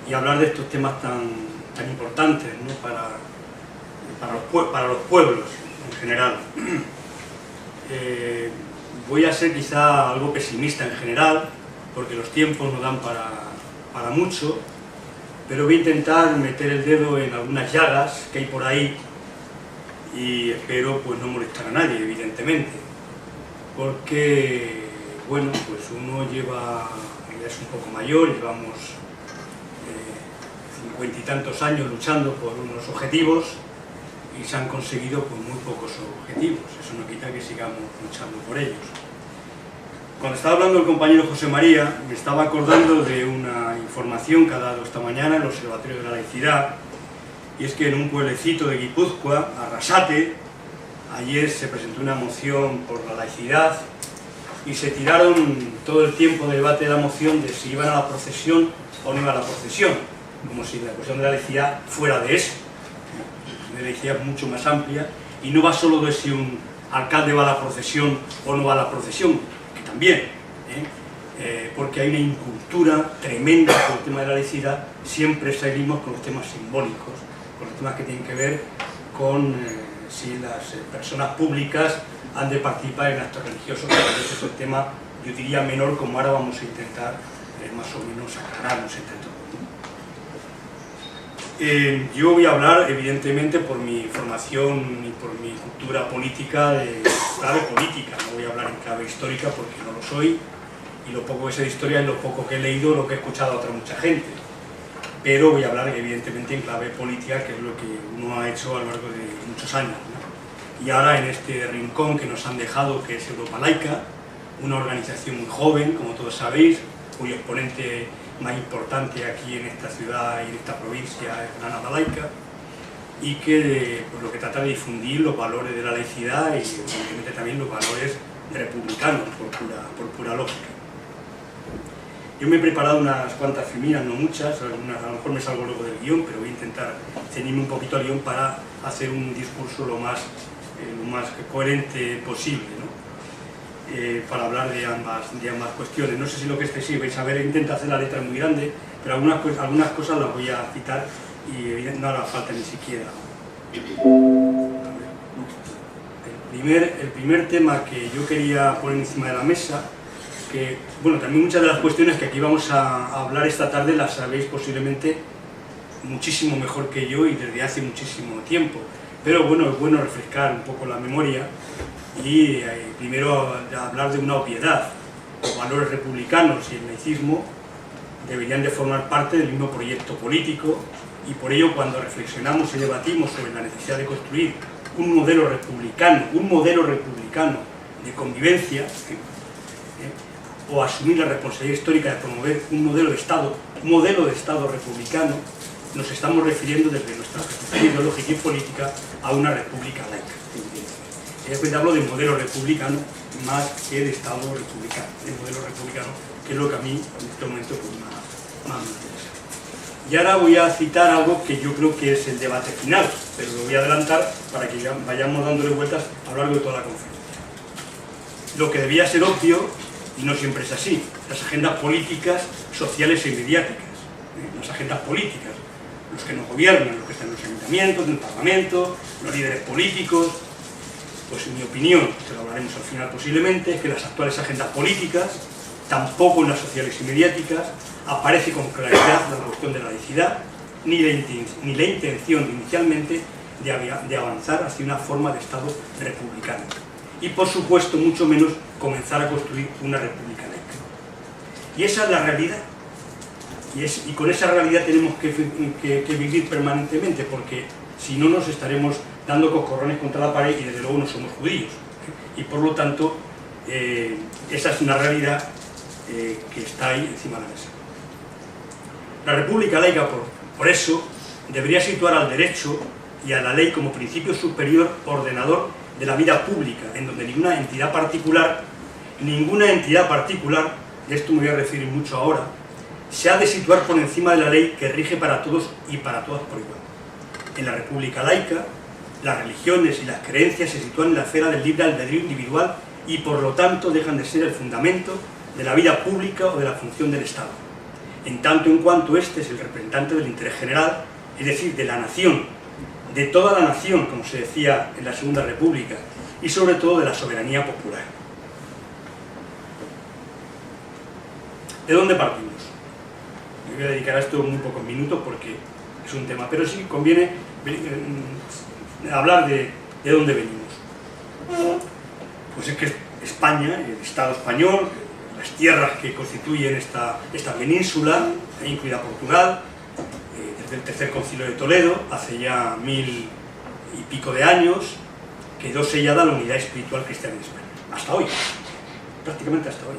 Y hablar de estos temas tan importantes, ¿no? para los pueblos en general. Voy a ser quizá algo pesimista en general, porque los tiempos no dan para mucho, pero voy a intentar meter el dedo en algunas llagas que hay por ahí y espero pues no molestar a nadie, evidentemente, porque bueno, pues uno ya es un poco mayor, llevamos 50 y tantos años luchando por unos objetivos y se han conseguido pues muy pocos objetivos, eso no quita que sigamos luchando por ellos. Cuando estaba hablando el compañero José María, me estaba acordando de una información que ha dado esta mañana el Observatorio de la Laicidad, y es que en un pueblecito de Guipúzcoa, Arrasate, ayer se presentó una moción por la laicidad y se tiraron todo el tiempo de debate de la moción de si iban a la procesión o no iban a la procesión, como si la cuestión de la laicidad fuera de eso. La laicidad es mucho más amplia y no va solo de si un alcalde va a la procesión o no va a la procesión, también, porque hay una incultura tremenda con el tema de la laicidad. Siempre seguimos con los temas simbólicos, con los temas que tienen que ver con si las personas públicas han de participar en actos religiosos, que ese es el tema, yo diría, menor, como ahora vamos a intentar más o menos aclararnos entre todos. Yo voy a hablar, evidentemente, por mi formación y por mi cultura política, de clave política, no voy a hablar en clave histórica porque no lo soy, y lo poco que sé de historia es lo poco que he leído, lo que he escuchado a otra mucha gente, pero voy a hablar evidentemente en clave política, que es lo que uno ha hecho a lo largo de muchos años, ¿no? Y ahora en este rincón que nos han dejado, que es Europa Laica, una organización muy joven, como todos sabéis, cuyo exponente más importante aquí en esta ciudad y en esta provincia es Granada Laica, y que pues, lo que trata de difundir los valores de la laicidad y evidentemente también los valores republicanos, por pura lógica. Yo me he preparado unas cuantas filminas, no muchas, a lo mejor me salgo luego del guión, pero voy a intentar ceñirme un poquito al guión para hacer un discurso lo más coherente posible, ¿no? Para hablar de ambas cuestiones. No sé si lo que estéis vais a ver, intento hacer la letra muy grande, pero algunas cosas las voy a citar y no hará falta ni siquiera. El primer tema que yo quería poner encima de la mesa, que, bueno, también muchas de las cuestiones que aquí vamos a hablar esta tarde las sabéis posiblemente muchísimo mejor que yo y desde hace muchísimo tiempo, pero bueno, es bueno refrescar un poco la memoria y primero hablar de una obviedad. Los valores republicanos y el laicismo deberían de formar parte del mismo proyecto político, y por ello cuando reflexionamos y debatimos sobre la necesidad de construir un modelo republicano de convivencia, o asumir la responsabilidad histórica de promover un modelo de Estado republicano, nos estamos refiriendo desde nuestra perspectiva ideológica y política a una república laica. Después hablo de modelo republicano más que de Estado republicano, el modelo republicano, que es lo que a mí en este momento pues, más me interesa. Y ahora voy a citar algo que yo creo que es el debate final, pero lo voy a adelantar para que ya vayamos dándole vueltas a lo largo de toda la conferencia. Lo que debía ser obvio, y no siempre es así, las agendas políticas, sociales y mediáticas, las agendas políticas, los que nos gobiernan, los que están en los ayuntamientos, en el Parlamento, los líderes políticos. Pues en mi opinión, que lo hablaremos al final posiblemente, es que las actuales agendas políticas, tampoco en las sociales y mediáticas, aparece con claridad la cuestión de la laicidad, ni la intención inicialmente de avanzar hacia una forma de Estado republicano. Y por supuesto, mucho menos comenzar a construir una república laica. Y esa es la realidad. Y con esa realidad tenemos que vivir permanentemente, porque si no nos estaremos dando coscorrones contra la pared y desde luego no somos judíos. Y por lo tanto, esa es una realidad que está ahí encima de la mesa. La república laica, por eso, debería situar al derecho y a la ley como principio superior ordenador de la vida pública, en donde ninguna entidad particular, de esto me voy a referir mucho ahora, se ha de situar por encima de la ley que rige para todos y para todas por igual. En la república laica, las religiones y las creencias se sitúan en la esfera del libre albedrío individual y por lo tanto dejan de ser el fundamento de la vida pública o de la función del Estado, en tanto en cuanto éste es el representante del interés general, es decir, de la nación, de toda la nación, como se decía en la Segunda República, y sobre todo de la soberanía popular. ¿De dónde partimos? Me voy a dedicar a esto muy pocos minutos porque es un tema, pero sí conviene hablar de dónde venimos. Pues es que España, el Estado español, las tierras que constituyen esta península, incluida Portugal, desde el Tercer Concilio de Toledo, hace ya 1000 y pico de años, quedó sellada la unidad espiritual cristiana en España, hasta hoy, prácticamente hasta hoy.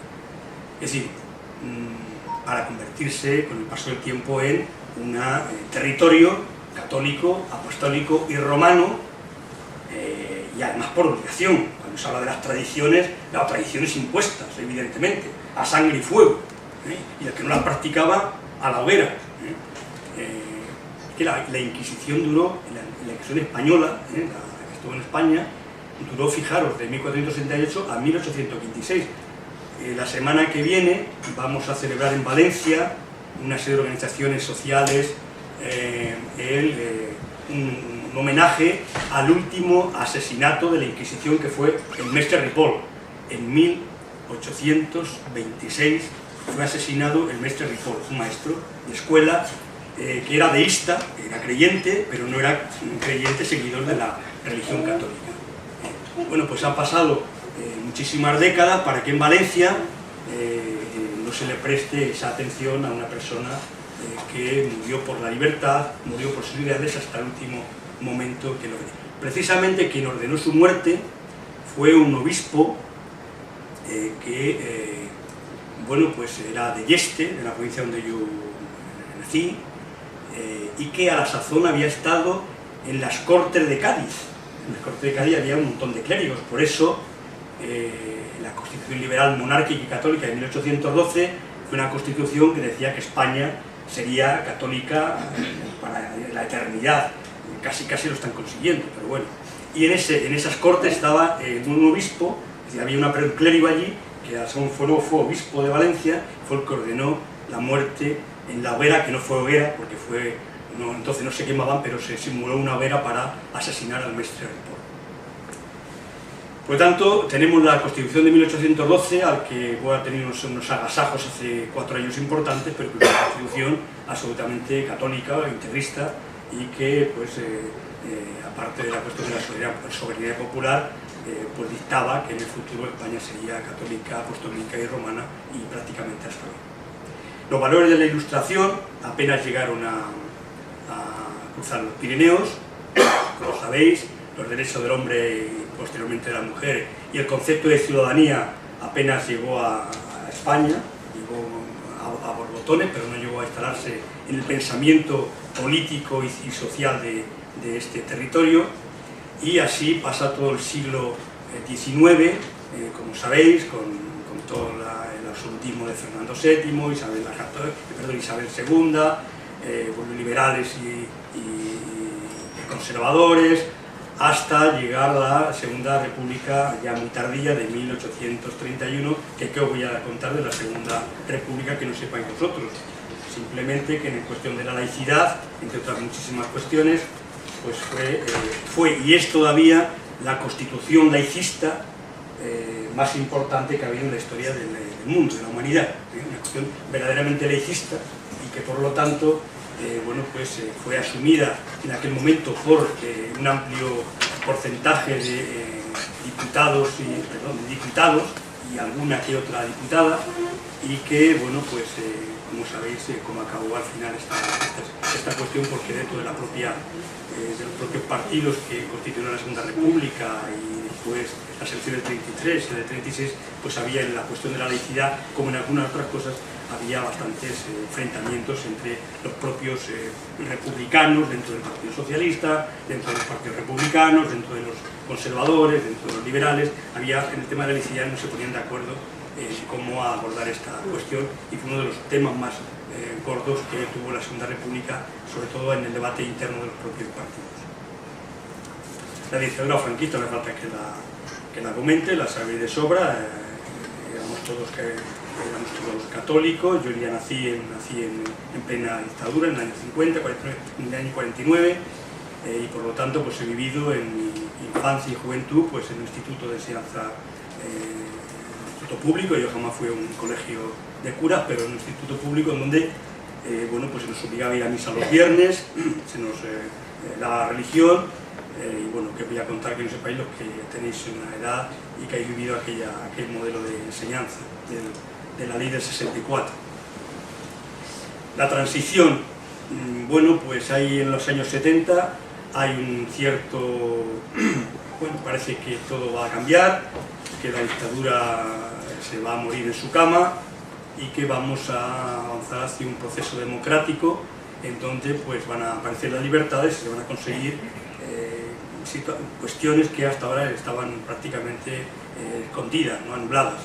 Es decir, para convertirse con el paso del tiempo en un territorio católico, apostólico y romano, y además por obligación. Cuando se habla de las tradiciones impuestas, evidentemente, a sangre y fuego, y el que no las practicaba, a la hoguera. Que la Inquisición duró, la Inquisición española, la que estuvo en España, duró, fijaros, de 1468 a 1826. La semana que viene vamos a celebrar en Valencia una serie de organizaciones sociales, un homenaje al último asesinato de la Inquisición, que fue el Mestre Ripoll. En 1826 fue asesinado el Mestre Ripoll, un maestro de escuela que era deísta, era creyente, pero no era un creyente seguidor de la religión católica. Bueno, pues han pasado muchísimas décadas para que en Valencia no se le preste esa atención a una persona que murió por la libertad, murió por sus ideales hasta el último momento que lo dio. Precisamente quien ordenó su muerte fue un obispo que, bueno, pues era de Yeste, de la provincia donde yo nací, y que a la sazón había estado en las Cortes de Cádiz. En las Cortes de Cádiz había un montón de clérigos, por eso la Constitución Liberal Monárquica y Católica de 1812 fue una constitución que decía que España sería católica para la eternidad. Casi lo están consiguiendo, pero bueno. Y en esas cortes estaba un obispo, es decir, había un clérigo allí, que fue obispo de Valencia, fue el que ordenó la muerte en la hoguera, que no fue hoguera, porque entonces no se quemaban, pero se simuló una hoguera para asesinar al Mestre Ripoll. Por lo tanto, tenemos la Constitución de 1812, al que voy a tener unos agasajos hace 4 años importantes, pero que es una Constitución absolutamente católica, integrista, y que, pues, aparte de la cuestión de la soberanía popular, pues dictaba que en el futuro España sería católica, apostólica y romana, y prácticamente hasta hoy. Los valores de la Ilustración apenas llegaron a cruzar los Pirineos, como sabéis, los derechos del hombre y posteriormente de la mujer, y el concepto de ciudadanía apenas llegó a España, llegó a borbotones, pero no llegó a instalarse en el pensamiento político y social de este territorio, y así pasa todo el siglo XIX, como sabéis, con todo el absolutismo de Fernando VII, Isabel II, liberales y conservadores, hasta llegar a la Segunda República ya muy tardía de 1831, que os voy a contar de la Segunda República que no sepáis vosotros. Simplemente que en cuestión de la laicidad, entre otras muchísimas cuestiones, pues fue y es todavía la constitución laicista más importante que ha habido en la historia del mundo, de la humanidad. Una cuestión verdaderamente laicista y que por lo tanto fue asumida en aquel momento por un amplio porcentaje de diputados y alguna que otra diputada, y que, como sabéis, cómo acabó al final esta cuestión, porque dentro de los propios partidos que constituyeron la Segunda República y después las elecciones del 33 y del 36, pues había en la cuestión de la laicidad, como en algunas otras cosas, había bastantes enfrentamientos entre los propios republicanos, dentro del Partido Socialista, dentro de los partidos republicanos, dentro de los conservadores, dentro de los liberales. En el tema de la laicidad no se ponían de acuerdo cómo abordar esta cuestión, y fue uno de los temas más gordos que tuvo la Segunda República, sobre todo en el debate interno de los propios partidos. La dictadura franquista, no hace falta que que la comente, la sabéis de sobra. Éramos todos católicos. Yo ya nací en plena dictadura, en el año 50, 49, en el año 49, y por lo tanto pues he vivido en mi infancia y juventud pues en un instituto de enseñanza, instituto público. Yo jamás fui a un colegio de curas, pero en un instituto público en donde bueno, pues se nos obligaba a ir a misa los viernes, se nos daba religión, y bueno, que voy a contar que no sepáis los que tenéis una edad y que habéis vivido aquel modelo de enseñanza de la ley del 64. La transición, bueno, pues ahí en los años 70 hay un cierto, bueno, parece que todo va a cambiar, que la dictadura se va a morir en su cama y que vamos a avanzar hacia un proceso democrático en donde pues van a aparecer las libertades y se van a conseguir cuestiones que hasta ahora estaban prácticamente escondidas, ¿no? Anuladas.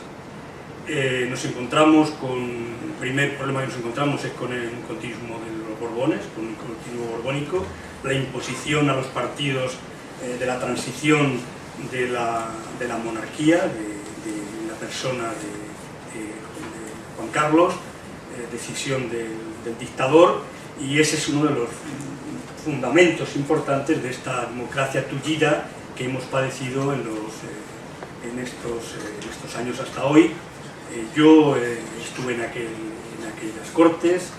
Nos encontramos el primer problema que nos encontramos es con el continuismo de los Borbones, con el continuismo borbónico, la imposición a los partidos de la transición de la monarquía, de la persona de Juan Carlos, decisión del dictador, y ese es uno de los fundamentos importantes de esta democracia tullida que hemos padecido en estos años hasta hoy. Yo estuve en aquellas cortes,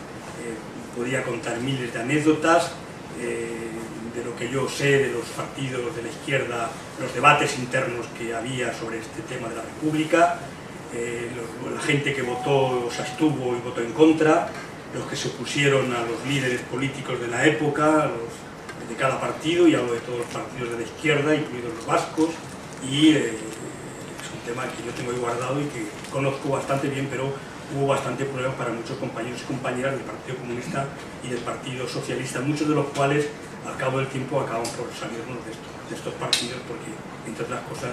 podía contar miles de anécdotas de lo que yo sé de los partidos de la izquierda, los debates internos que había sobre este tema de la República, la gente que votó, o se abstuvo y votó en contra, los que se opusieron a los líderes políticos de la época, de cada partido, y hablo de todos los partidos de la izquierda, incluidos los vascos, y es un tema que yo tengo ahí guardado y que conozco bastante bien, pero hubo bastante problemas para muchos compañeros y compañeras del Partido Comunista y del Partido Socialista, muchos de los cuales al cabo del tiempo acaban por salirnos de estos partidos porque, entre otras cosas,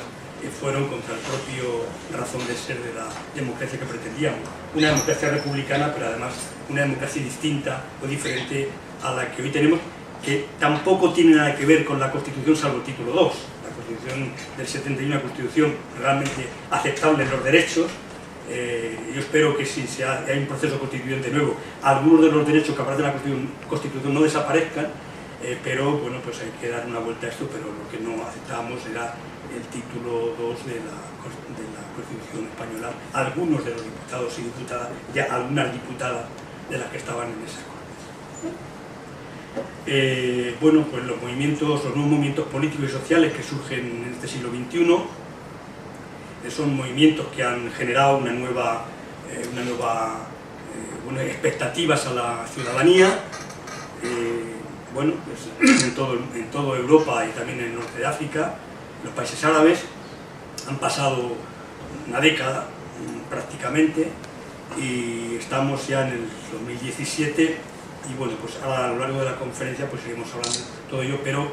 fueron contra el propio razón de ser de la democracia que pretendíamos. Una democracia republicana, pero además una democracia distinta o diferente a la que hoy tenemos, que tampoco tiene nada que ver con la Constitución salvo el título 2. La Constitución del 71 es una Constitución realmente aceptable en los derechos. Yo espero que si hay un proceso constituyente nuevo, algunos de los derechos que aparecen en la Constitución no desaparezcan, pero bueno, pues hay que dar una vuelta a esto, pero lo que no aceptábamos era el título 2 de la Constitución española. Algunos de los diputados y diputadas, ya algunas diputadas de las que estaban en esa corte. Bueno, pues los nuevos movimientos políticos y sociales que surgen en este siglo XXI son movimientos que han generado unas expectativas a la ciudadanía. Bueno, pues en toda Europa y también en el norte de África, los países árabes han pasado una década prácticamente y estamos ya en el 2017 y bueno, pues ahora a lo largo de la conferencia pues seguimos hablando de todo ello, pero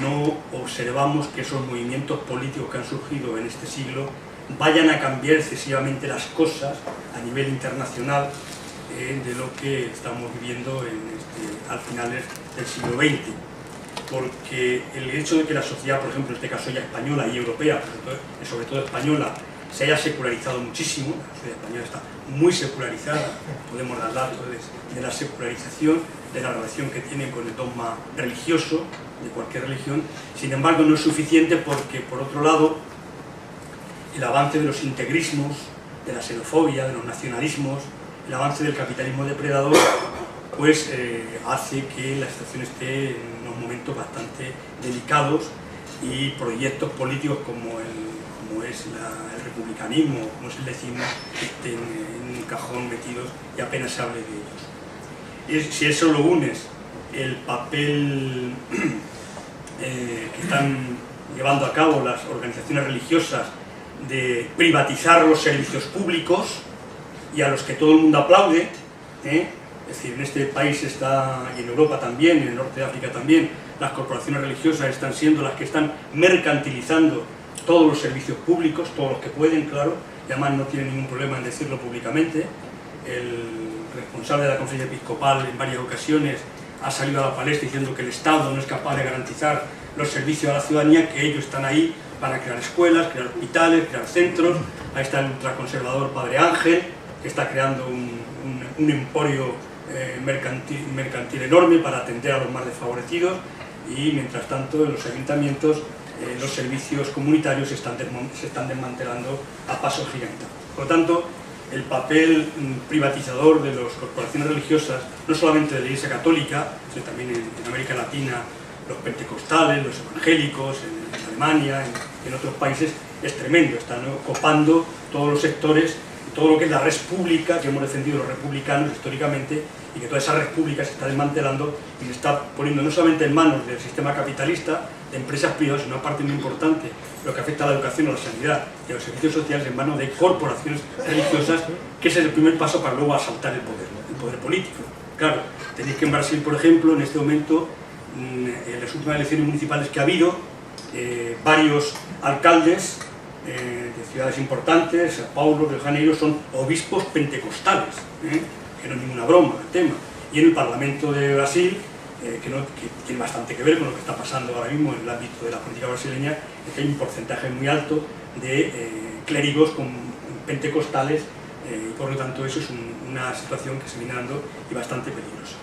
no observamos que esos movimientos políticos que han surgido en este siglo vayan a cambiar excesivamente las cosas a nivel internacional de lo que estamos viviendo al finales del siglo XX. Porque el hecho de que la sociedad, por ejemplo, en este caso ya española y europea, sobre todo española, se haya secularizado muchísimo, la sociedad española está muy secularizada, podemos dar datos de la secularización, de la relación que tienen con el dogma religioso, de cualquier religión. Sin embargo, no es suficiente porque, por otro lado, el avance de los integrismos, de la xenofobia, de los nacionalismos, el avance del capitalismo depredador, pues hace que la situación esté en unos momentos bastante delicados y proyectos políticos como es el republicanismo, como es el decimo, estén en un cajón metidos y apenas se hable de ellos. Y si eso lo unes, el papel que están llevando a cabo las organizaciones religiosas de privatizar los servicios públicos y a los que todo el mundo aplaude, es decir, en este país está, y en Europa también, y en el norte de África también, las corporaciones religiosas están siendo las que están mercantilizando todos los servicios públicos, todos los que pueden, claro, y además no tienen ningún problema en decirlo públicamente. El responsable de la conferencia episcopal en varias ocasiones ha salido a la palestra diciendo que el Estado no es capaz de garantizar los servicios a la ciudadanía, que ellos están ahí van a crear escuelas, crear hospitales, crear centros. Ahí está el ultraconservador Padre Ángel, que está creando un emporio mercantil enorme para atender a los más desfavorecidos, y mientras tanto en los ayuntamientos los servicios comunitarios se están desmantelando a pasos gigantes. Por lo tanto, el papel privatizador de las corporaciones religiosas, no solamente de la Iglesia Católica, sino también en América Latina, los pentecostales, los evangélicos, en Alemania, en otros países, es tremendo. Están copando todos los sectores, todo lo que es la res pública que hemos defendido los republicanos históricamente, y que toda esa res pública se está desmantelando y se está poniendo no solamente en manos del sistema capitalista, de empresas privadas, sino una parte muy importante, lo que afecta a la educación, a la sanidad y a los servicios sociales, en manos de corporaciones religiosas, que ese es el primer paso para luego asaltar el poder político. Claro, tenéis que en Brasil, por ejemplo, en este momento, en las últimas elecciones municipales que ha habido, varios alcaldes de ciudades importantes, São Paulo, Río de Janeiro, son obispos pentecostales, que no es ninguna broma el tema. Y en el Parlamento de Brasil, que tiene bastante que ver con lo que está pasando ahora mismo en el ámbito de la política brasileña, es que hay un porcentaje muy alto de clérigos pentecostales, y por lo tanto eso es una situación que se viene dando y bastante peligrosa.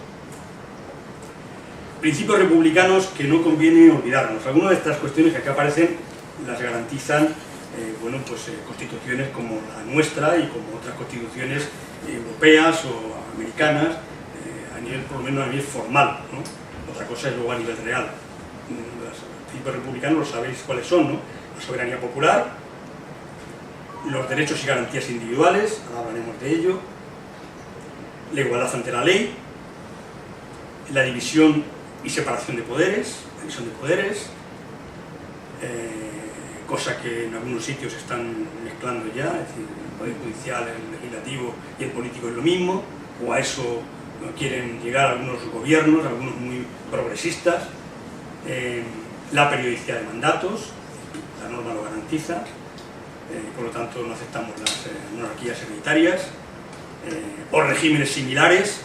Principios republicanos que no conviene olvidarnos. Algunas de estas cuestiones que aquí aparecen las garantizan constituciones como la nuestra y como otras constituciones europeas o americanas, por lo menos a nivel formal, ¿no? Otra cosa es luego a nivel real. Los principios republicanos, lo sabéis cuáles son, ¿no? La soberanía popular, los derechos y garantías individuales, ahora hablaremos de ello, la igualdad ante la ley, la división y separación de poderes, cosa que en algunos sitios se están mezclando ya, es decir, el poder judicial, el legislativo y el político es lo mismo, o a eso quieren llegar algunos gobiernos, algunos muy progresistas. La periodicidad de mandatos, la norma lo garantiza, por lo tanto no aceptamos las monarquías hereditarias, o regímenes similares,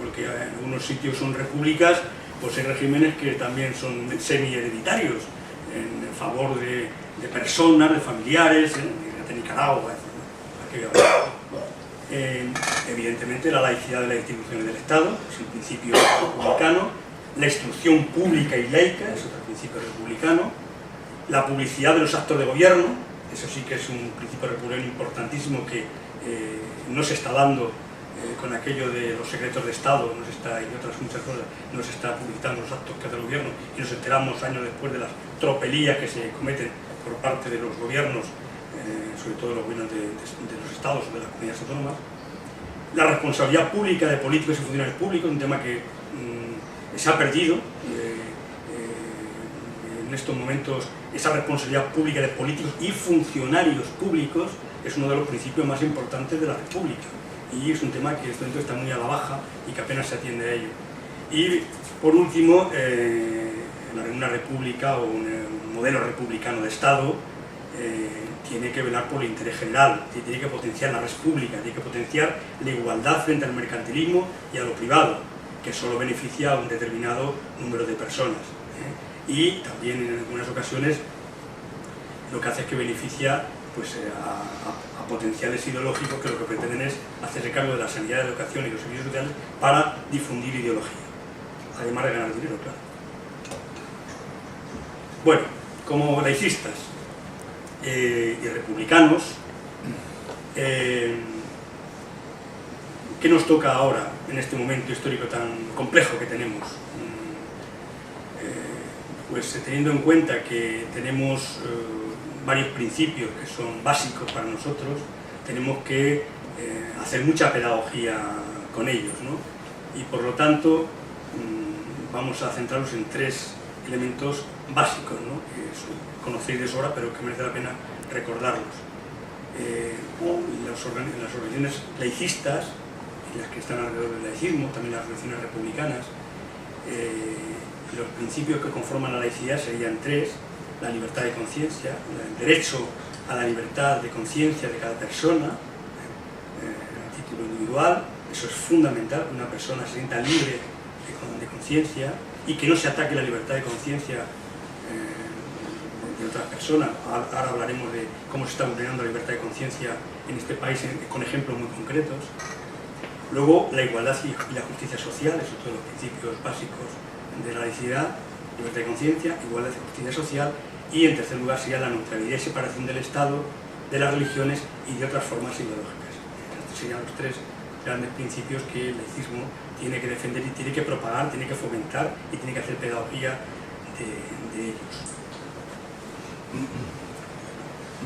porque en algunos sitios son repúblicas, pues hay regímenes que también son semi-hereditarios, en favor de personas, de familiares, de Nicaragua, evidentemente la laicidad de las instituciones del Estado, es un principio republicano, la instrucción pública y laica, es otro principio republicano, la publicidad de los actos de gobierno, eso sí que es un principio republicano importantísimo que no se está dando con aquello de los secretos de Estado, y otras muchas cosas, no se está publicitando los actos que hace el gobierno, y nos enteramos años después de las tropelías que se cometen por parte de los gobiernos, sobre todo de los gobiernos de los estados o de las comunidades autónomas. La responsabilidad pública de políticos y funcionarios públicos, un tema que se ha perdido. En estos momentos, esa responsabilidad pública de políticos y funcionarios públicos es uno de los principios más importantes de la República, y es un tema que en este momento está muy a la baja y que apenas se atiende a ello. Y por último, en una república o un modelo republicano de Estado tiene que velar por el interés general, tiene que potenciar la res pública, tiene que potenciar la igualdad frente al mercantilismo y a lo privado, que solo beneficia a un determinado número de personas. Y también en algunas ocasiones lo que hace es que beneficia a potenciales ideológicos que lo que pretenden es hacerse cargo de la sanidad, la educación y los servicios sociales para difundir ideología, además de ganar dinero, claro. Bueno, como laicistas y republicanos, ¿qué nos toca ahora en este momento histórico tan complejo que tenemos? Pues teniendo en cuenta que tenemos varios principios que son básicos para nosotros, tenemos que hacer mucha pedagogía con ellos, ¿no? Y por lo tanto vamos a centrarnos en tres elementos básicos, ¿no? Que conocéis de sobra, pero que merece la pena recordarlos. Las organizaciones laicistas, y las que están alrededor del laicismo, también las organizaciones republicanas, los principios que conforman la laicidad serían tres: la libertad de conciencia, el derecho a la libertad de conciencia de cada persona, a título individual. Eso es fundamental, que una persona se sienta libre de conciencia y que no se ataque la libertad de conciencia otras personas. Ahora hablaremos de cómo se está vulnerando la libertad de conciencia en este país con ejemplos muy concretos. Luego, la igualdad y la justicia social, es otro de los principios básicos de la laicidad, libertad de conciencia, igualdad y justicia social, y en tercer lugar sería la neutralidad y separación del Estado, de las religiones y de otras formas ideológicas. Estos serían los tres grandes principios que el laicismo tiene que defender y tiene que propagar, tiene que fomentar y tiene que hacer pedagogía de ellos.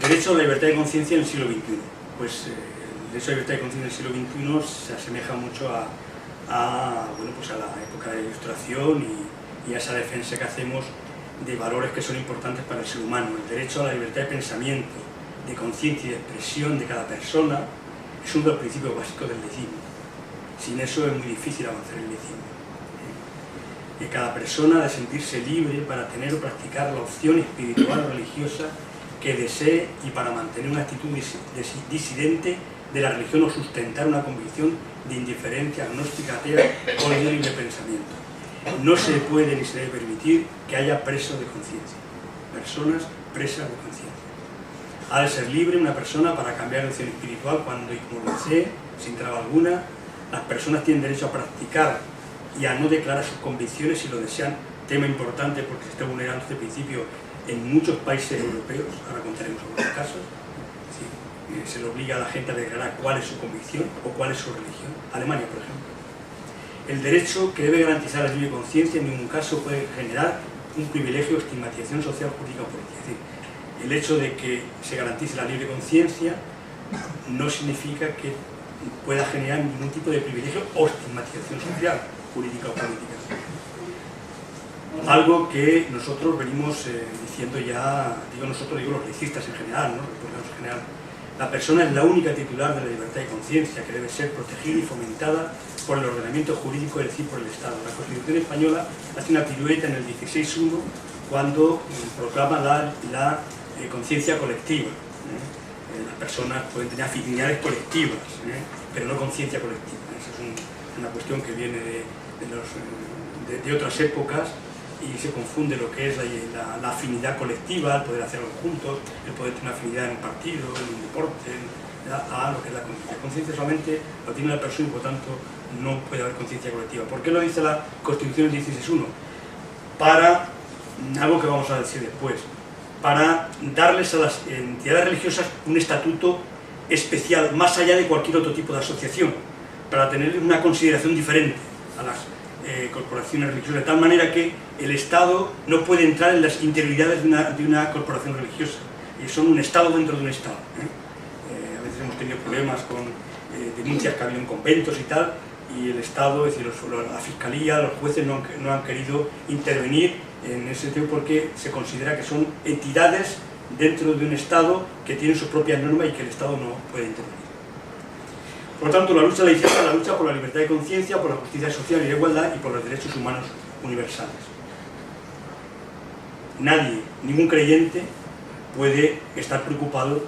Derecho a la libertad de conciencia en el siglo XXI. Pues el derecho a la libertad de conciencia en el siglo XXI se asemeja mucho a la época de la Ilustración y a esa defensa que hacemos de valores que son importantes para el ser humano. El derecho a la libertad de pensamiento, de conciencia y de expresión de cada persona es uno de los principios básicos del laicismo. Sin eso es muy difícil avanzar en el laicismo. Que cada persona ha de sentirse libre para tener o practicar la opción espiritual o religiosa que desee y para mantener una actitud disidente de la religión o sustentar una convicción de indiferencia agnóstica, atea o de libre pensamiento. No se puede ni se debe permitir que haya presos de conciencia, personas presas de conciencia. Ha de ser libre una persona para cambiar de opción espiritual cuando y como lo desee, sin traba alguna. Las personas tienen derecho a practicar y a no declarar sus convicciones si lo desean, tema importante porque se está vulnerando este principio en muchos países europeos, ahora contaremos algunos casos. Sí, se le obliga a la gente a declarar cuál es su convicción o cuál es su religión. Alemania, por ejemplo. El derecho que debe garantizar la libre conciencia en ningún caso puede generar un privilegio o estigmatización social, jurídica o política. Es decir, el hecho de que se garantice la libre conciencia no significa que pueda generar ningún tipo de privilegio o estigmatización social, jurídica o política. Algo que nosotros venimos diciendo ya, digo los laicistas en general, ¿no? En general, la persona es la única titular de la libertad de conciencia que debe ser protegida y fomentada por el ordenamiento jurídico, es decir, por el Estado. La Constitución española hace una pirueta en el 16.1 cuando proclama la conciencia colectiva. Las personas pueden tener afinidades colectivas, pero no conciencia colectiva. Esa es una cuestión que viene de otras épocas y se confunde lo que es la afinidad colectiva, el poder hacer algo juntos, el poder tener una afinidad en un partido, en un deporte, a lo que es la conciencia. La conciencia solamente lo tiene la persona y por tanto no puede haber conciencia colectiva. ¿Por qué lo dice la Constitución del 16.1? Para algo que vamos a decir después, para darles a las entidades religiosas un estatuto especial, más allá de cualquier otro tipo de asociación, para tener una consideración diferente a las corporaciones religiosas, de tal manera que el Estado no puede entrar en las interioridades de una corporación religiosa, y son un Estado dentro de un Estado. A veces hemos tenido problemas con denuncias que ha habido en conventos y tal, y el Estado, es decir, la Fiscalía, los jueces no han querido intervenir en ese tema porque se considera que son entidades dentro de un Estado que tienen sus propias normas y que el Estado no puede intervenir. Por lo tanto, la lucha laica es la lucha por la libertad de conciencia, por la justicia social y la igualdad y por los derechos humanos universales. Nadie, ningún creyente, puede estar preocupado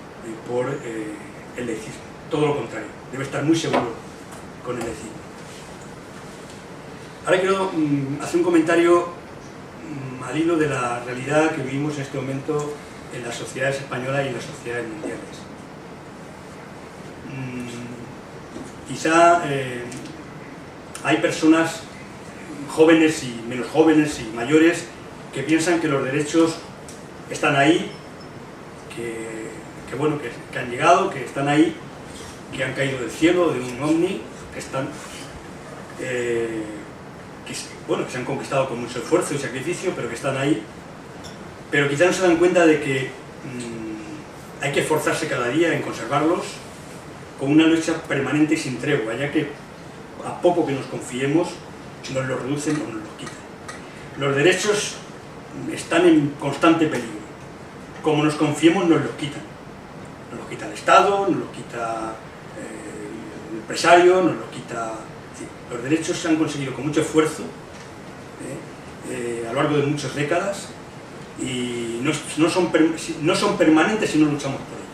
por el laicismo. Todo lo contrario, debe estar muy seguro con el laicismo. Ahora quiero hacer un comentario al hilo de la realidad que vivimos en este momento en las sociedades españolas y en las sociedades mundiales. Quizá hay personas jóvenes y menos jóvenes y mayores que piensan que los derechos están ahí, que han llegado, que están ahí, que han caído del cielo, de un ovni, que están... que se han conquistado con mucho esfuerzo y sacrificio, pero que están ahí, pero quizá no se dan cuenta de que hay que esforzarse cada día en conservarlos con una lucha permanente y sin tregua, ya que a poco que nos confiemos nos los reducen o nos los quitan. Los derechos están en constante peligro. Como nos confiemos nos los quitan. Nos los quita el Estado, nos los quita el empresario, nos los quita... Los derechos se han conseguido con mucho esfuerzo a lo largo de muchas décadas y no son permanentes si no luchamos por ellos.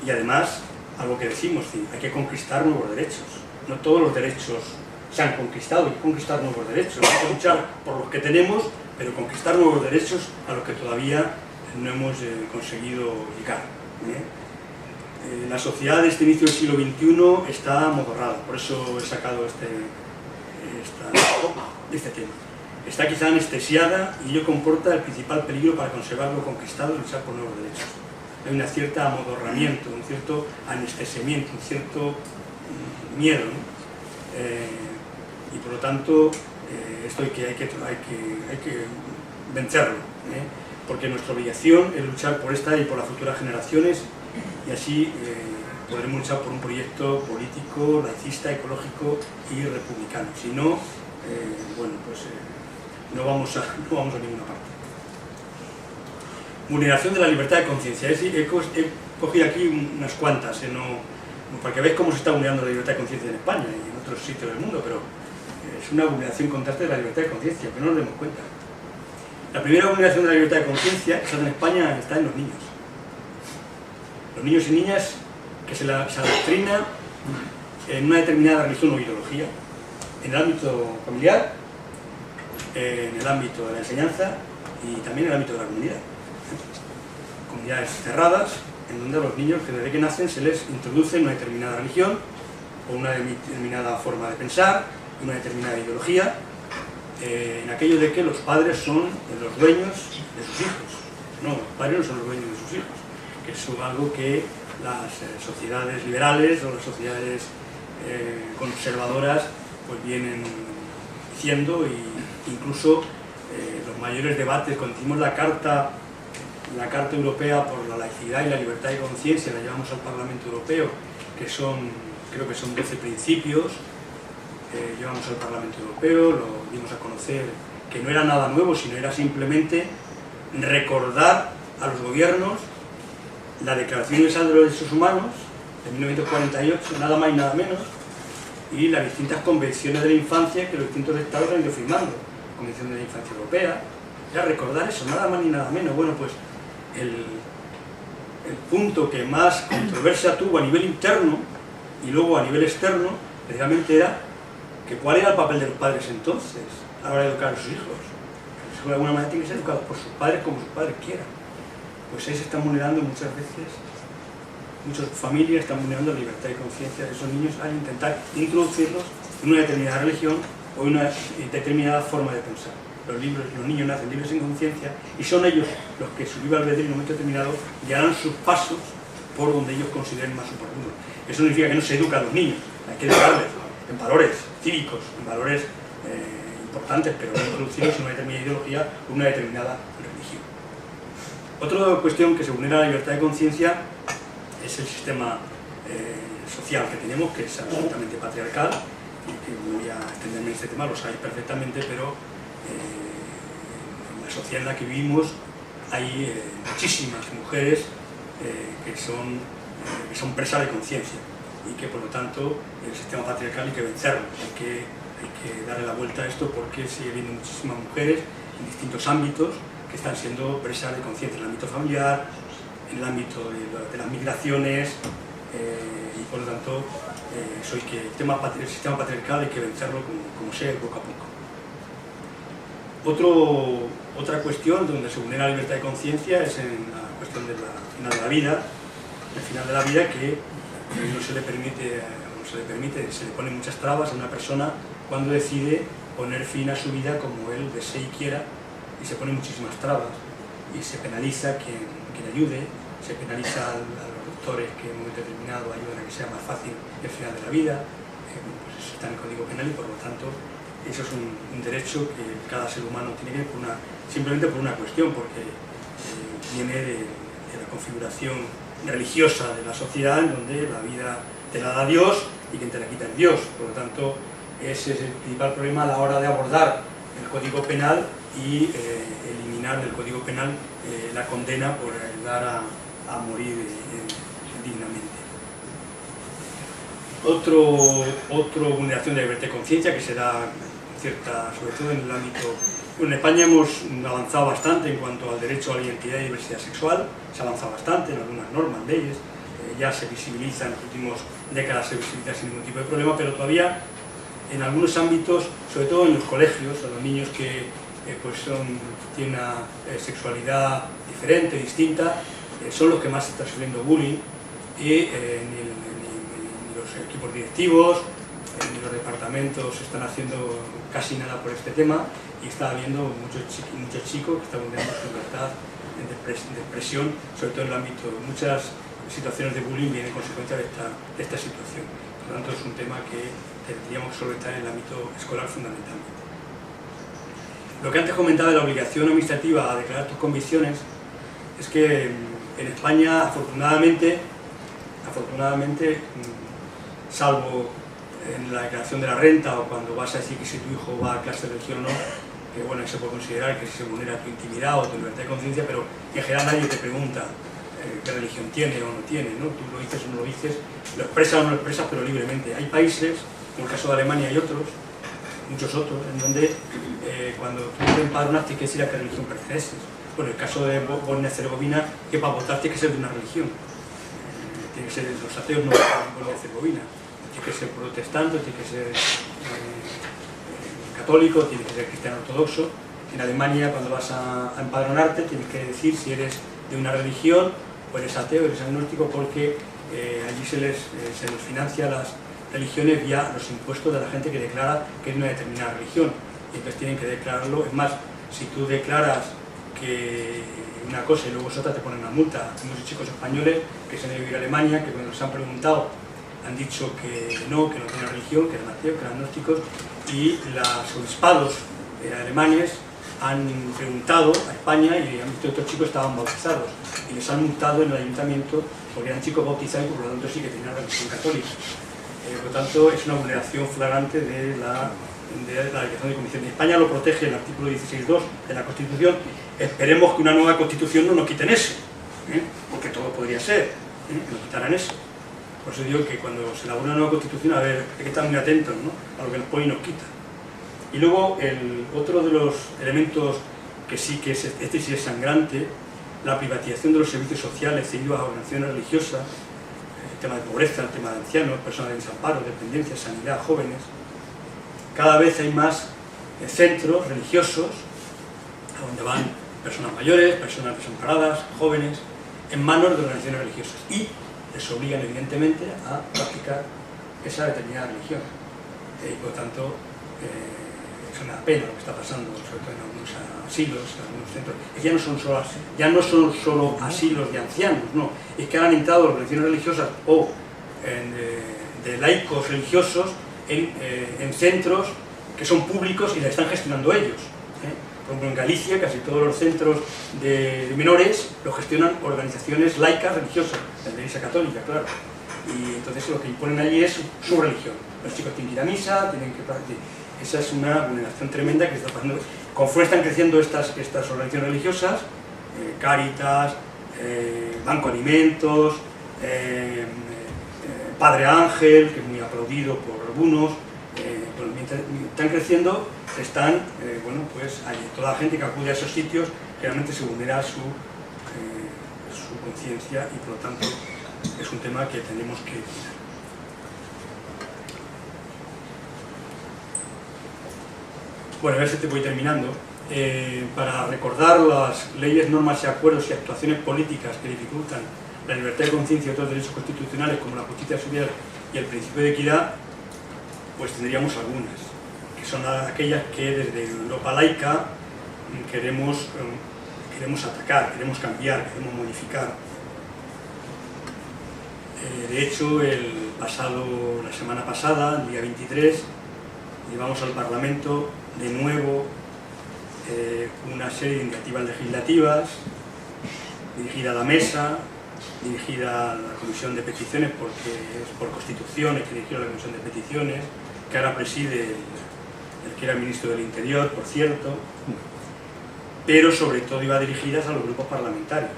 Y además, algo que decimos, hay que conquistar nuevos derechos. No todos los derechos se han conquistado, hay que conquistar nuevos derechos, hay que luchar por los que tenemos pero conquistar nuevos derechos a los que todavía no hemos conseguido llegar. La sociedad de este inicio del siglo XXI está amodorrada, por eso he sacado este tema. Está quizá anestesiada y ello comporta el principal peligro para conservar lo conquistado y luchar por nuevos derechos. Hay un cierto amodorramiento, un cierto anestesiamiento, un cierto miedo, ¿no? Y por lo tanto esto hay que vencerlo, porque nuestra obligación es luchar por esta y por las futuras generaciones, y así podremos luchar por un proyecto político, laicista, ecológico y republicano. Si no, bueno, pues no vamos a ninguna parte. Vulneración de la libertad de conciencia. He cogido aquí unas cuantas, para que veáis cómo se está vulnerando la libertad de conciencia en España y en otros sitios del mundo, pero es una vulneración constante de la libertad de conciencia, que no nos demos cuenta. La primera vulneración de la libertad de conciencia que se hace en España está en los niños. Los niños y niñas que se adoctrina en una determinada religión o ideología, en el ámbito familiar, en el ámbito de la enseñanza y también en el ámbito de la comunidad. Comunidades cerradas, en donde a los niños que desde que nacen se les introduce una determinada religión o una determinada forma de pensar, una determinada ideología, en aquello de que los padres son los dueños de sus hijos. No, los padres no son los dueños de sus hijos, que es algo que las sociedades liberales o las sociedades conservadoras pues vienen diciendo, y incluso los mayores debates, cuando hicimos la Carta Europea por la Laicidad y la Libertad de Conciencia, la llevamos al Parlamento Europeo, que creo que son 12 principios, llevamos al Parlamento Europeo, lo dimos a conocer, que no era nada nuevo, sino era simplemente recordar a los gobiernos la Declaración Universal de los Derechos Humanos de 1948, nada más y nada menos, y las distintas convenciones de la infancia que los distintos estados han ido firmando. Convención de la Infancia Europea, era recordar eso, nada más ni nada menos. Bueno, pues el punto que más controversia tuvo a nivel interno y luego a nivel externo, precisamente era que cuál era el papel de los padres entonces a la hora de educar a sus hijos. De alguna manera tienen que ser educados por sus padres como sus padres quieran. Pues ahí se están vulnerando muchas veces, muchas familias están vulnerando la libertad de conciencia de esos niños al intentar introducirlos en una determinada religión o en una determinada forma de pensar. Los niños nacen libres en conciencia y son ellos los que, su libre albedrío en un momento determinado, guiarán sus pasos por donde ellos consideren más oportuno. Eso no significa que no se educa a los niños, hay que educarles en valores cívicos, en valores importantes, pero no introducirlos en una determinada ideología o una determinada religión. Otra cuestión que se vulnera la libertad de conciencia es el sistema social que tenemos, que es absolutamente patriarcal, y que no voy a extenderme en este tema, lo sabéis perfectamente, pero en la sociedad en la que vivimos hay muchísimas mujeres que son presas de conciencia, y que por lo tanto el sistema patriarcal hay que vencerlo, hay que darle la vuelta a esto, porque sigue habiendo muchísimas mujeres en distintos ámbitos que están siendo presas de conciencia, en el ámbito familiar, en el ámbito de las migraciones, y por lo tanto el sistema patriarcal hay que vencerlo como sea, poco a poco. Otra cuestión donde se vulnera la libertad de conciencia es en la cuestión del final de la vida, que se le ponen muchas trabas a una persona cuando decide poner fin a su vida como él desee y quiera, y se ponen muchísimas trabas, y se penaliza a quien ayude, se penaliza a los doctores que en un momento determinado ayudan a que sea más fácil el final de la vida, pues eso está en el Código Penal, y por lo tanto eso es un derecho que cada ser humano tiene que simplemente por una cuestión, porque viene de la configuración religiosa de la sociedad, en donde la vida te la da Dios y quien te la quita es Dios. Por lo tanto, ese es el principal problema a la hora de abordar el Código Penal y eliminar del Código Penal la condena por ayudar a morir dignamente. Otra vulneración de la libertad de conciencia que se da sobre todo en el ámbito... En España hemos avanzado bastante en cuanto al derecho a la identidad y diversidad sexual, se ha avanzado bastante en algunas normas, leyes, ya se visibiliza, en las últimas décadas se visibiliza sin ningún tipo de problema, pero todavía en algunos ámbitos, sobre todo en los colegios, a los niños que tienen una sexualidad diferente, distinta, son los que más están sufriendo bullying, y ni los equipos directivos ni los departamentos están haciendo casi nada por este tema, y está habiendo muchos chicos que están vulnerando su libertad en depresión, sobre todo en el ámbito. Muchas situaciones de bullying vienen en consecuencia de esta situación. Por lo tanto, es un tema que tendríamos que solventar en el ámbito escolar fundamentalmente. Lo que antes comentaba de la obligación administrativa a declarar tus convicciones es que en España, afortunadamente, salvo en la declaración de la renta o cuando vas a decir que si tu hijo va a clase de religión o no, que bueno, se puede considerar que si se vulnera tu intimidad o tu libertad de conciencia, pero en general nadie te pregunta qué religión tiene o no tiene, ¿no? Tú lo dices o no lo dices, lo expresas o no lo expresas, pero libremente. Hay países, como el caso de Alemania y otros, muchos otros, en donde cuando tú te empadronas tienes que decir a qué religión perteneces. Bueno, en el caso de Bosnia-Herzegovina, que para votar tienes que ser de una religión. Tiene que ser los ateos, no en Bosnia-Herzegovina. Tiene que ser protestante, tiene que ser católico, tiene que ser cristiano ortodoxo. En Alemania, cuando vas a empadronarte, tienes que decir si eres de una religión o eres ateo, eres agnóstico, porque allí se les financia las religiones vía los impuestos de la gente que declara que es una determinada religión. Y entonces tienen que declararlo. Es más, si tú declaras que una cosa y luego es otra, te ponen una multa. Hay muchos chicos españoles que se han ido a ir a Alemania, que cuando les han preguntado han dicho que no tienen religión, que eran ateos, que eran agnósticos, y los obispados alemanes han preguntado a España y han visto que estos chicos estaban bautizados y les han multado en el ayuntamiento porque eran chicos bautizados y por lo tanto sí que tenían religión católica. Por lo tanto, es una vulneración flagrante de la declaración de convicciones. España lo protege el artículo 16.2 de la Constitución. Esperemos que una nueva Constitución no nos quiten eso, porque todo podría ser, que nos quitaran eso. Por eso digo que cuando se elabora una nueva Constitución, a ver, hay que estar muy atentos, ¿no?, a lo que nos pone y nos quita. Y luego, otro de los elementos que sí que es, este sí es sangrante, la privatización de los servicios sociales cedidos a organizaciones religiosas, el tema de pobreza, el tema de ancianos, personas de desamparo, dependencia, sanidad, jóvenes. Cada vez hay más centros religiosos a donde van personas mayores, personas desamparadas, jóvenes, en manos de organizaciones religiosas, y les obligan evidentemente a practicar esa determinada religión. Y por lo tanto, es una pena lo que está pasando, sobre todo en algunos asilos, en algunos centros. Ya no son solo asilos de ancianos, no, es que han entrado organizaciones religiosas o de laicos religiosos en centros que son públicos y la están gestionando ellos. Por ejemplo, en Galicia casi todos los centros de menores los gestionan organizaciones laicas religiosas, la Iglesia Católica, claro. Y entonces lo que imponen allí es su religión. Los chicos tienen que ir a misa, tienen que practicar. Esa es una vulneración tremenda que está pasando. Conforme están creciendo estas organizaciones religiosas, Cáritas, Banco Alimentos, Padre Ángel, que es muy aplaudido por algunos, mientras están creciendo, están, toda la gente que acude a esos sitios realmente se vulnera su conciencia, y por lo tanto es un tema que tenemos que cuidar. Bueno, a ver si te voy terminando. Para recordar las leyes, normas y acuerdos y actuaciones políticas que dificultan la libertad de conciencia y otros derechos constitucionales como la justicia social y el principio de equidad, pues tendríamos algunas, que son aquellas que desde Europa laica queremos atacar, queremos cambiar, queremos modificar. De hecho, la semana pasada, el día 23, llevamos al Parlamento de nuevo una serie de iniciativas legislativas dirigida a la mesa, dirigida a la Comisión de Peticiones, porque es por Constitución, hay que dirigir a la Comisión de Peticiones, que ahora preside el que era ministro del Interior, por cierto, pero sobre todo iba dirigidas a los grupos parlamentarios.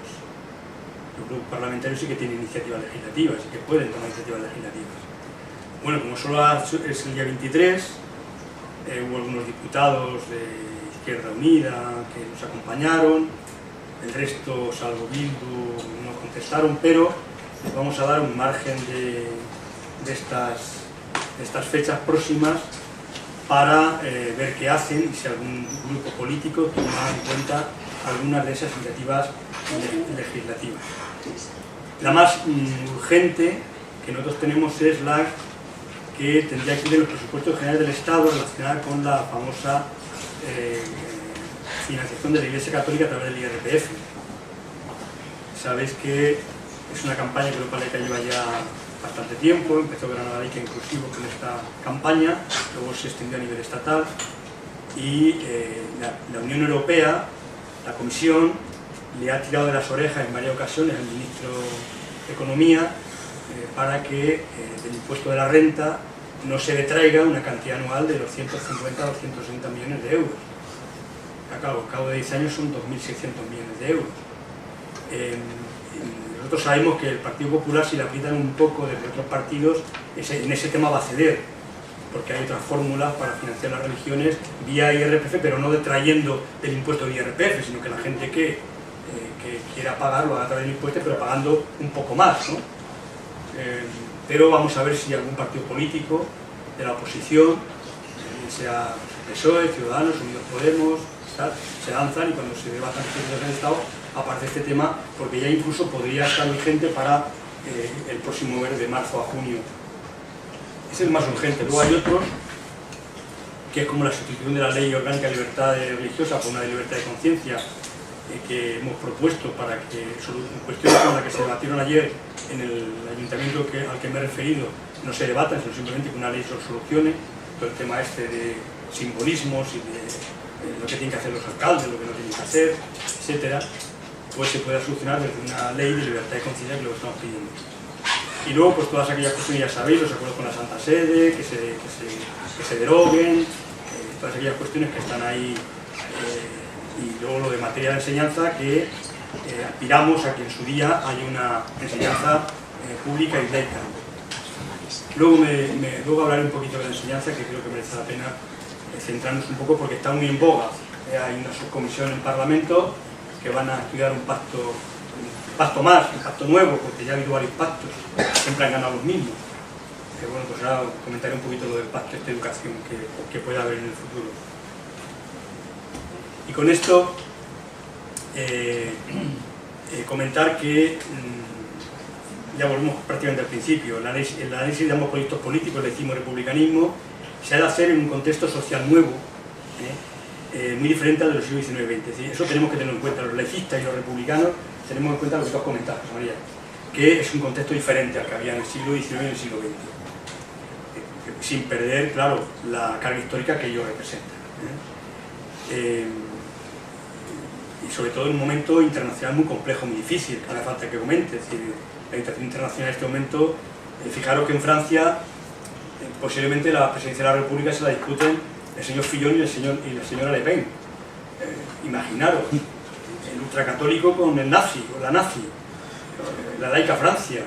Los grupos parlamentarios sí que tienen iniciativas legislativas y que pueden tomar iniciativas legislativas. Bueno, como solo es el día 23, hubo algunos diputados de Izquierda Unida que nos acompañaron, el resto, salvo Bildu, no contestaron, pero les vamos a dar un margen de estas fechas próximas para ver qué hacen y si algún grupo político toma en cuenta algunas de esas iniciativas legislativas. La más urgente que nosotros tenemos es la que tendría que ir en los presupuestos generales del Estado relacionada con la famosa financiación de la Iglesia Católica a través del IRPF. Sabéis que es una campaña que Europa Laica lleva ya bastante tiempo, empezó Granada Laica Inclusivo con esta campaña, luego se extendió a nivel estatal y la Unión Europea, la Comisión, le ha tirado de las orejas en varias ocasiones al ministro de Economía para que del impuesto de la renta no se detraiga una cantidad anual de los 150 a 260 millones de euros. Al cabo de 10 años son 2.600 millones de euros. Nosotros sabemos que el Partido Popular, si le aprietan un poco desde otros partidos, en ese tema va a ceder, porque hay otras fórmulas para financiar las religiones vía IRPF, pero no detrayendo el impuesto de IRPF, sino que la gente que quiera pagar lo haga a través del impuesto, pero pagando un poco más, ¿no? Pero vamos a ver si algún partido político de la oposición, sea PSOE, Ciudadanos, Unidos Podemos, tal, se lanzan y cuando se debatan los presupuestos del Estado aparece este tema, porque ya incluso podría estar vigente para el próximo mes de marzo a junio. Ese es el más urgente. Luego hay otros, que es como la sustitución de la Ley Orgánica de Libertad Religiosa por una de libertad de conciencia, que hemos propuesto para que cuestiones como las que se debatieron ayer en el ayuntamiento al que me he referido no se debatan, sino simplemente que una ley lo solucione, todo el tema este de simbolismos y de lo que tienen que hacer los alcaldes, lo que no tienen que hacer, etcétera, pues se pueda solucionar desde una ley de libertad de conciencia que lo estamos pidiendo. Y luego pues todas aquellas cuestiones, ya sabéis, los acuerdos con la Santa Sede, que se deroguen, todas aquellas cuestiones que están ahí, y luego lo de materia de enseñanza, que aspiramos a que en su día haya una enseñanza pública y laica. Luego hablaré un poquito de la enseñanza, que creo que merece la pena centrarnos un poco porque está muy en boga. Hay una subcomisión en el Parlamento que van a estudiar un pacto nuevo, porque ya ha habido varios pactos, siempre han ganado los mismos. Bueno, pues ahora comentaré un poquito lo del pacto de educación que pueda haber en el futuro. Y con esto comentar que ya volvemos prácticamente al principio. El análisis de ambos proyectos políticos, el laicismo y republicanismo, se ha de hacer en un contexto social nuevo, muy diferente al de los siglos XIX y XX. Eso tenemos que tenerlo en cuenta. Los laicistas y los republicanos tenemos en cuenta lo que tú has comentado, María, que es un contexto diferente al que había en el siglo XIX y en el siglo XX, sin perder, claro, la carga histórica que ellos representan. Y sobre todo en un momento internacional muy complejo, muy difícil, que hace falta que comente. Es decir, la situación internacional en este momento, fijaros que en Francia posiblemente la presidencia de la República se la discuten el señor Fillon y la señora Le Pen. Imaginaros, el ultracatólico con el nazi, o la nazi, la laica Francia,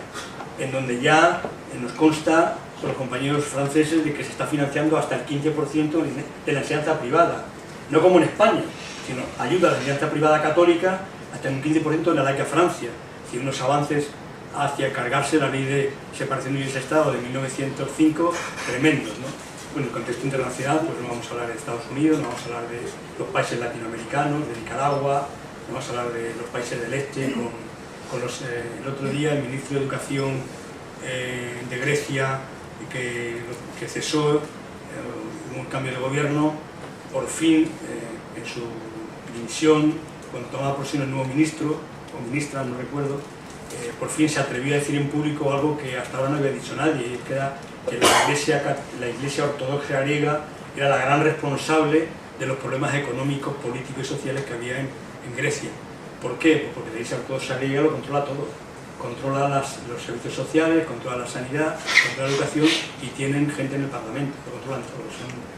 en donde ya nos consta por los compañeros franceses de que se está financiando hasta el 15% de la enseñanza privada, no como en España, sino ayuda a la enseñanza privada católica hasta un 15% de la laica Francia. Es decir, unos avances hacia cargarse la ley de separación de Iglesia y Estado de 1905 tremendos, ¿no? Bueno, en el contexto internacional pues no vamos a hablar de Estados Unidos, no vamos a hablar de los países latinoamericanos, de Nicaragua, no vamos a hablar de los países del este, el otro día el ministro de Educación de Grecia que cesó, hubo un cambio de gobierno, por fin en su dimisión, cuando tomaba posesión el nuevo ministro o ministra, no recuerdo, por fin se atrevió a decir en público algo que hasta ahora no había dicho nadie, y que era que la Iglesia Ortodoxa griega era la gran responsable de los problemas económicos, políticos y sociales que había en Grecia. ¿Por qué? Pues porque la Iglesia Ortodoxa griega lo controla todo. Controla los servicios sociales, controla la sanidad, controla la educación y tienen gente en el Parlamento, lo controlan todo,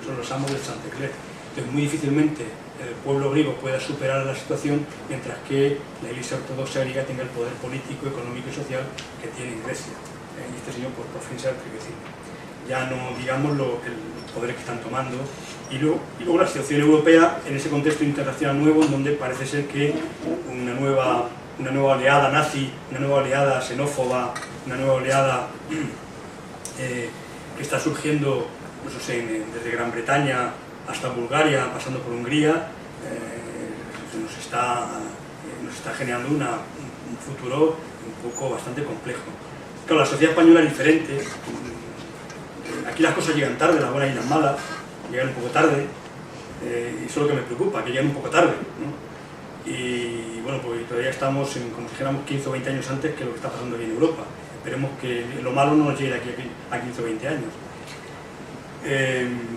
son los amos del Chantecler. Entonces muy difícilmente el pueblo griego pueda superar la situación mientras que la Iglesia Ortodoxa griega tenga el poder político, económico y social que tiene en Grecia. Y este señor pues, por fin se ha atrevido. Ya no digamos el poder que están tomando. Y luego la situación europea en ese contexto internacional nuevo, en donde parece ser que una nueva oleada nazi, una nueva oleada xenófoba, una nueva oleada que está surgiendo pues no sé, desde Gran Bretaña hasta Bulgaria, pasando por Hungría, nos está generando un futuro un poco bastante complejo. Claro, la sociedad española es diferente. Aquí las cosas llegan tarde, las buenas y las malas, llegan un poco tarde, y eso es lo que me preocupa, que llegan un poco tarde, ¿no? Y bueno, pues todavía estamos en, como si dijéramos, 15 o 20 años antes que lo que está pasando aquí en Europa. Esperemos que lo malo no nos llegue de aquí a 15 o 20 años.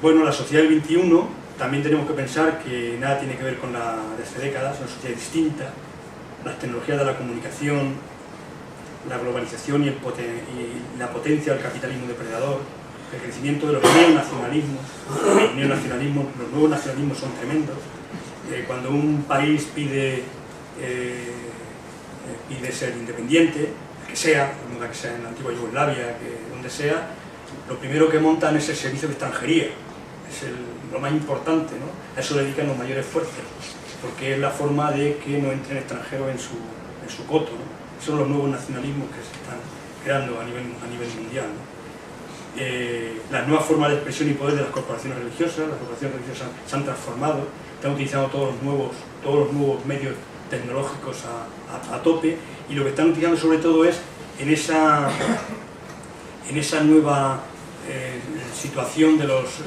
Bueno, la sociedad del 21 también tenemos que pensar que nada tiene que ver con la de hace décadas, es una sociedad distinta. Las tecnologías de la comunicación, la globalización y la potencia del capitalismo depredador, el crecimiento de los neonacionalismos. Los nuevos nacionalismos son tremendos. Cuando un país pide ser independiente, que sea en la antigua Yugoslavia, donde sea, lo primero que montan es el servicio de extranjería, es lo más importante, ¿no? A eso le dedican los mayores esfuerzos, porque es la forma de que no entren extranjeros en su coto, ¿no? Son los nuevos nacionalismos que se están creando a nivel mundial, ¿no? Las nuevas formas de expresión y poder de las corporaciones religiosas se han transformado, están utilizando todos los nuevos medios tecnológicos a tope, y lo que están utilizando sobre todo es en esa nueva situación de los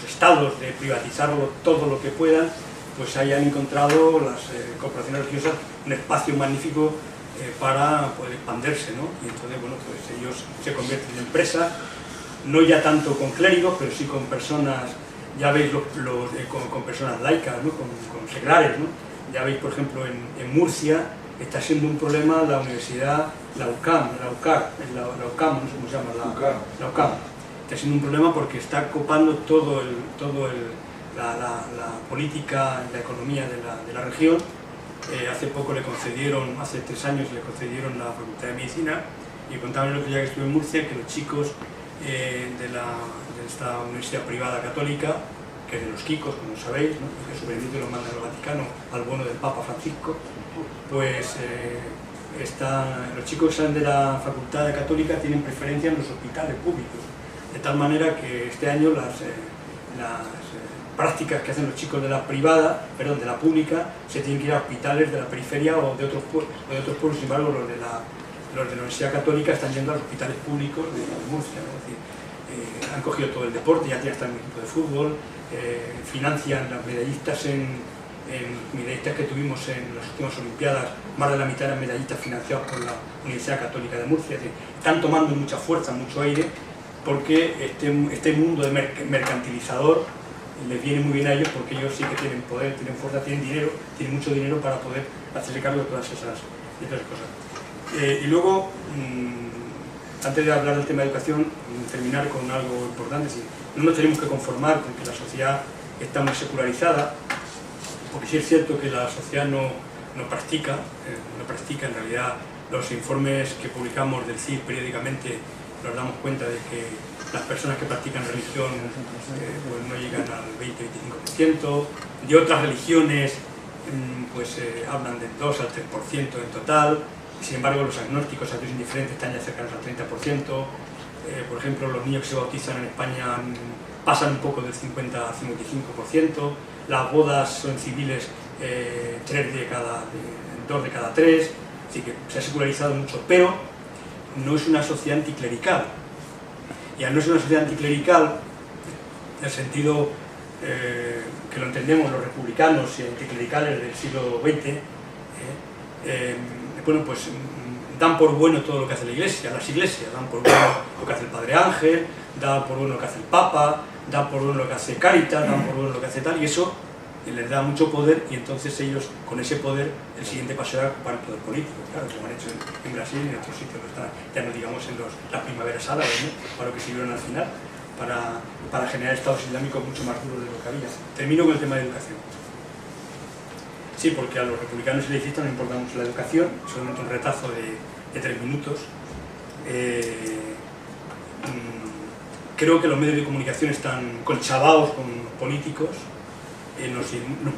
estados de privatizarlo todo lo que puedan, pues hayan encontrado las corporaciones religiosas un espacio magnífico para poder expandirse, ¿no? Y entonces, bueno, pues ellos se convierten en empresas, no ya tanto con clérigos, pero sí con personas, ya veis, con personas laicas, ¿no? Con seglares, ¿no? Ya veis, por ejemplo, en Murcia está siendo un problema la universidad, la UCAM, no sé cómo se llama, la UCAM. Está siendo un problema porque está copando la política y la economía de la región. Hace poco hace 3 años le concedieron la Facultad de Medicina, y contaban el otro día que estuve en Murcia que los chicos de esta universidad privada católica, que es de los Kikos, como sabéis, ¿no? Que su beneficio lo manda al Vaticano al bono del Papa Francisco, pues los chicos que salen de la Facultad Católica tienen preferencia en los hospitales públicos, de tal manera que este año las prácticas que hacen los chicos de la pública, se tienen que ir a hospitales de la periferia o de otros pueblos. Sin embargo, los de la Universidad Católica están yendo a los hospitales públicos de Murcia, ¿no? Es decir, han cogido todo el deporte, ya están en un equipo de fútbol, financian las medallistas medallistas que tuvimos en las últimas Olimpiadas, más de la mitad de las medallistas financiadas por la Universidad Católica de Murcia. Es decir, están tomando mucha fuerza, mucho aire, porque este mundo de mercantilizador les viene muy bien a ellos, porque ellos sí que tienen poder, tienen fuerza, tienen dinero, tienen mucho dinero para poder hacerse cargo de todas esas cosas. Y luego, antes de hablar del tema de educación, terminar con algo importante. No nos tenemos que conformar con que la sociedad está muy secularizada, porque sí es cierto que la sociedad no practica en realidad. Los informes que publicamos del CID periódicamente nos damos cuenta de que las personas que practican religión pues no llegan al 20-25%, de otras religiones hablan del 2 al 3% en total. Sin embargo, los agnósticos, ateos indiferentes, están ya cercanos al 30%. Por ejemplo, los niños que se bautizan en España pasan un poco del 50 al 55%. Las bodas son civiles, 2 de cada 3. Así que se ha secularizado mucho, pero no es una sociedad anticlerical. Y al no ser una sociedad anticlerical, en el sentido que lo entendemos los republicanos y anticlericales del siglo XX, bueno, pues dan por bueno todo lo que hace la Iglesia, las iglesias, dan por bueno lo que hace el Padre Ángel, dan por bueno lo que hace el Papa, dan por bueno lo que hace Cáritas, dan por bueno lo que hace tal, y eso les da mucho poder, y entonces ellos, con ese poder, el siguiente paso era ocupar el poder político, claro, como han hecho en Brasil y en otros sitios, ya no digamos en las primaveras árabes, ¿no? Para lo que sirvieron al final, para generar estados islámicos mucho más duros de lo que había. Termino con el tema de educación. Sí, porque a los republicanos y laicistas no importa mucho la educación, solamente un retazo de 3 minutos. Creo que los medios de comunicación están conchavados con políticos, nos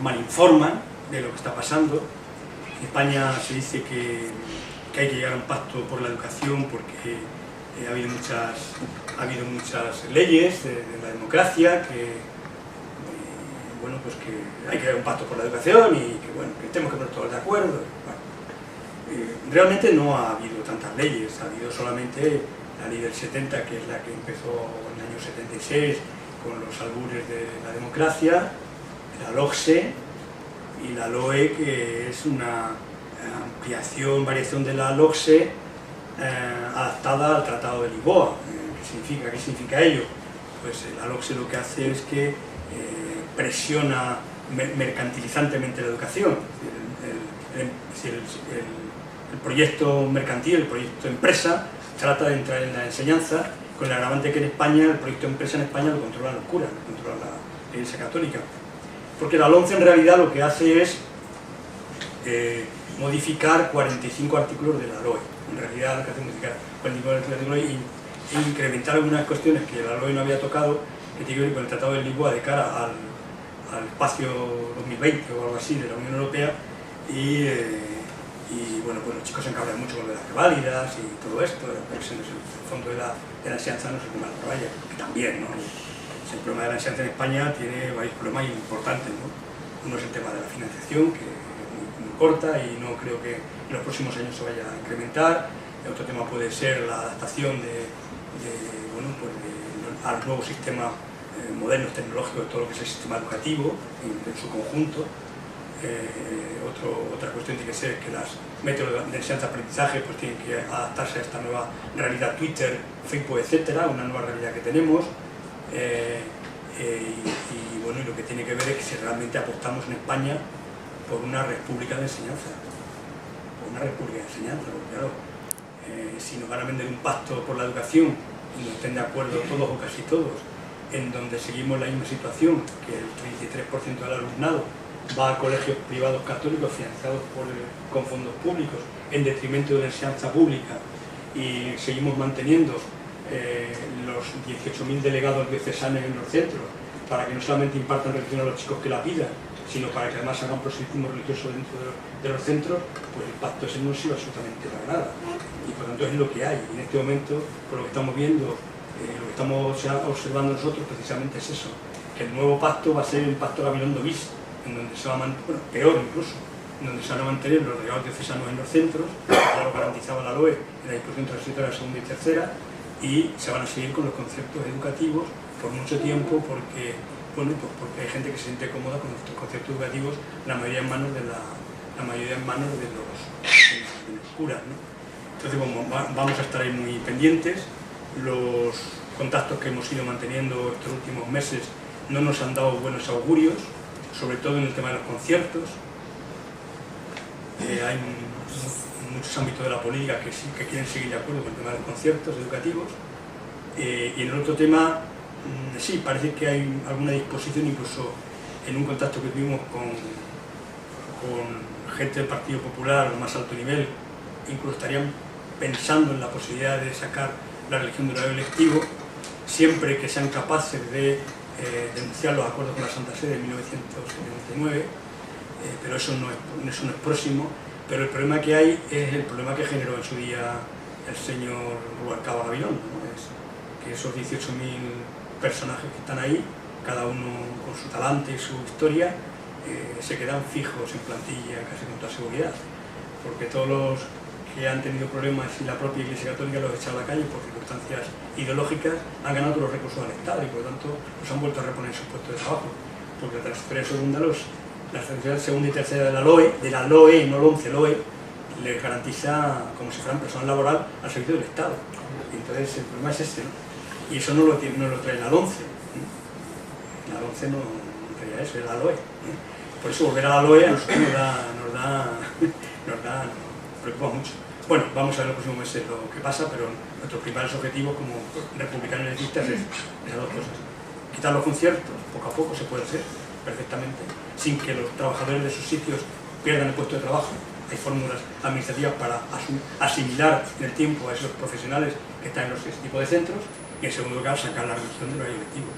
malinforman de lo que está pasando. En España se dice que hay que llegar a un pacto por la educación porque ha habido muchas leyes de la democracia bueno, pues que hay que haber un pacto por la educación y que, bueno, que tenemos que poner todos de acuerdo. Bueno, realmente no ha habido tantas leyes, ha habido solamente la ley del 70, que es la que empezó en el año 76 con los albures de la democracia, la LOGSE y la LOE, que es una ampliación, variación de la LOGSE adaptada al Tratado de Lisboa. ¿Qué significa ello? Pues la LOGSE lo que hace es que presiona mercantilizantemente la educación. El proyecto mercantil, el proyecto empresa, trata de entrar en la enseñanza, con el agravante que en España, el proyecto empresa en España lo controla los curas, lo controla la Iglesia Católica. Porque la LOMCE en realidad lo que hace es modificar 45 artículos de la LOE. En realidad lo que hace es modificar 45 artículos e incrementar algunas cuestiones que la LOE no había tocado, que tiene que ver con el Tratado de Lisboa de cara al espacio 2020 o algo así de la Unión Europea, y bueno, pues los chicos se encabran mucho con las reválidas y todo esto, pero ese no es el fondo de la enseñanza, no es el tema de la revalla, que también, ¿no? El problema de la enseñanza en España tiene varios problemas importantes, ¿no? Uno es el tema de la financiación, que es muy corta y no creo que en los próximos años se vaya a incrementar. El otro tema puede ser la adaptación al nuevo sistema moderno tecnológico de todo lo que es el sistema educativo en su conjunto. Otra cuestión tiene que ser que los métodos de enseñanza-aprendizaje pues tienen que adaptarse a esta nueva realidad Twitter, Facebook, etcétera, una nueva realidad que tenemos. Bueno, y lo que tiene que ver es que si realmente apostamos en España por una república de enseñanza, porque claro, si nos van a vender un pacto por la educación y no estén de acuerdo todos o casi todos, en donde seguimos la misma situación, que el 33% del alumnado va a colegios privados católicos financiados con fondos públicos en detrimento de la enseñanza pública, y seguimos manteniendo los 18.000 delegados diocesanos en los centros para que no solamente impartan religión a los chicos que la pidan, sino para que además hagan proselitismo religioso dentro de los centros, pues el pacto ese no ha sido absolutamente para nada, y por tanto es lo que hay. Y en este momento, por lo que estamos viendo, lo que estamos observando nosotros precisamente es eso, que el nuevo pacto va a ser el pacto Gabilondo bis, en donde se va a mantener, bueno, peor incluso, en donde se van a mantener los delegados diocesanos en los centros, ya lo garantizaba la LOE en la disposición transitoria segunda y tercera, y se van a seguir con los conceptos educativos por mucho tiempo, porque hay gente que se siente cómoda con estos conceptos educativos, la mayoría en manos de los curas, ¿no? Entonces vamos a estar ahí muy pendientes. Los contactos que hemos ido manteniendo estos últimos meses no nos han dado buenos augurios, sobre todo en el tema de los conciertos. Hay muchos ámbitos de la política que quieren seguir de acuerdo con el tema de los conciertos educativos, y en el otro tema sí, parece que hay alguna disposición, incluso en un contacto que tuvimos con gente del Partido Popular a lo más alto nivel, incluso estarían pensando en la posibilidad de sacar la religión del horario lectivo, siempre que sean capaces de denunciar los acuerdos con la Santa Sede de 1979, pero eso no es próximo. Pero el problema que hay es el problema que generó en su día el señor Rubalcaba Gavilón, ¿no? Que esos 18.000 personajes que están ahí, cada uno con su talante y su historia, se quedan fijos en plantilla casi con toda seguridad, porque todos los que han tenido problemas y la propia Iglesia Católica los ha echado a la calle por circunstancias ideológicas, han ganado todos los recursos del Estado y por lo tanto los han vuelto a reponer en sus puestos de trabajo, porque la transferencia segunda, la transferencia segunda y tercera de la LOE, no LOMCE, LOE, les garantiza como si fueran personal laboral al servicio del Estado. Y entonces el problema es este, ¿no? Y eso no lo trae la LOMCE. La LOMCE no traía eso, es la LOE. Por eso volver a la LOE a nosotros nos preocupa mucho. Bueno, vamos a ver en los próximos meses lo que pasa, pero nuestros principales objetivos como republicanos elitistas es esas dos cosas. Quitar los conciertos, poco a poco se puede hacer perfectamente, sin que los trabajadores de esos sitios pierdan el puesto de trabajo. Hay fórmulas administrativas para asimilar en el tiempo a esos profesionales que están en ese tipo de centros, y en segundo lugar sacar la religión del horario lectivo.